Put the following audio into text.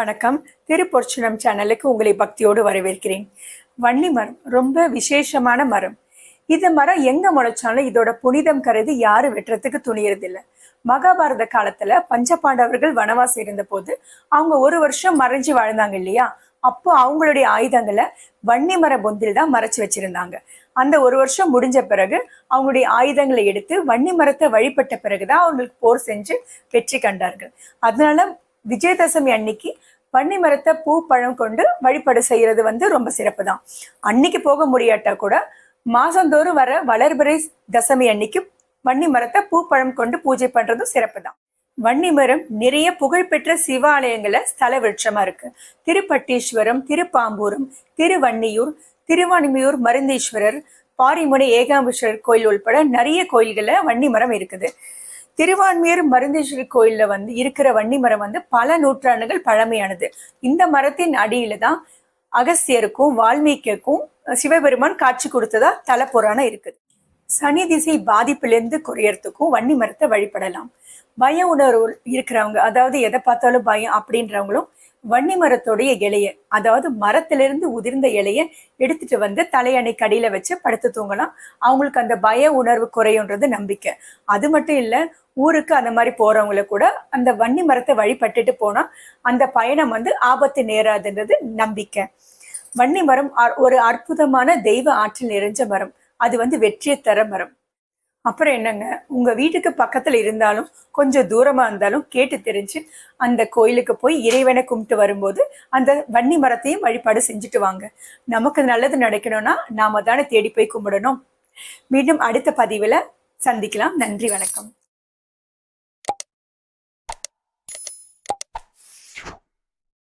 வணக்கம். திருப்பொற்சுனம் சேனலுக்கு உங்களை பக்தியோடு வரவேற்கிறேன். வன்னி மரம் ரொம்ப விசேஷமான மரம். இந்த மரம் எங்க முளைச்சாலும் இதோட புனிதம் கருதி யாரும் வெட்டுறதுக்கு துணியறதில்லை. மகாபாரத காலத்துல பஞ்சபாண்டவர்கள் வனவாசம் இருந்த போது அவங்க ஒரு வருஷம் மறைஞ்சு வாழ்ந்தாங்க இல்லையா? அப்போ அவங்களுடைய ஆயுதங்களை வன்னி மர பொந்தில் தான் மறைச்சு வச்சிருந்தாங்க. அந்த ஒரு வருஷம் முடிஞ்ச பிறகு அவங்களுடைய ஆயுதங்களை எடுத்து வன்னி மரத்தை வழிபட்ட பிறகுதான் அவங்களுக்கு போர் செஞ்சு வெற்றி கண்டார்கள். அதனால விஜயதசமி அன்னைக்கு வன்னி மரத்தை பூ பழம் கொண்டு வழிபாடு செய்யறது ரொம்ப சிறப்பு தான். அன்னைக்கு போக முடியாட்டா கூட மாசந்தோறும் வர வளர்பிறை தசமி அன்னைக்கு வன்னி மரத்தை பூ பழம் கொண்டு பூஜை பண்றதும் சிறப்பு தான். வன்னி மரம் நிறைய புகழ்பெற்ற சிவாலயங்கள ஸ்தல விருட்சமா இருக்கு. திருப்பட்டீஸ்வரம், திருப்பாம்பூரம், திருவன்னியூர், திருவானிமையூர் மருந்தீஸ்வரர், பாரிமுனை ஏகாம்பேஸ்வரர் கோயில் உள்பட நிறைய கோயில்கள வன்னி மரம் இருக்குது. திருவான்மியூர் மருந்தீஸ்வரர் கோயில்ல இருக்கிற வன்னி மரம் பல நூற்றாண்டுகள் பழமையானது. இந்த மரத்தின் அடியில தான் அகஸ்தியருக்கும் வால்மீகிக்கும் சிவபெருமான் காட்சி கொடுத்ததா தல புராணம் இருக்குது. சனி திசை பாதிப்பிலிருந்து குறையறதுக்கும் வன்னி மரத்தை வழிபடலாம். பய உணர்வு இருக்கிறவங்க, அதாவது எதை பார்த்தாலும் பயம் அப்படின்றவங்களும் வன்னி மரத்தோடைய இலைய, அதாவது மரத்திலிருந்து உதிர்ந்த இலைய எடுத்துட்டு தலையணை கடியில வச்சு படுத்து தூங்கலாம். அவங்களுக்கு அந்த பய உணர்வு குறையுன்றது நம்பிக்கை. அது மட்டும் இல்ல, ஊருக்கு அந்த மாதிரி போறவங்களை கூட அந்த வன்னி மரத்தை வழிபட்டுட்டு போனா அந்த பயணம் ஆபத்து நேராதுன்றது நம்பிக்கை. வன்னி மரம் ஒரு அற்புதமான தெய்வ ஆற்றல் நிறைஞ்ச மரம். அது வெற்றியை தர மரம். அப்புறம் என்னங்க, உங்க வீட்டுக்கு பக்கத்துல இருந்தாலும் கொஞ்சம் தூரமா இருந்தாலும் கேட்டு தெரிஞ்சு அந்த கோயிலுக்கு போய் இறைவனை கும்பிட்டு வரும்போது அந்த வன்னி மரத்தையும் வழிபாடு செஞ்சுட்டு வாங்க. நமக்கு நல்லது நடக்கணும்னா நாம தானே தேடி போய் கும்பிடணும். மீண்டும் அடுத்த பதிவுல சந்திக்கலாம். நன்றி, வணக்கம்.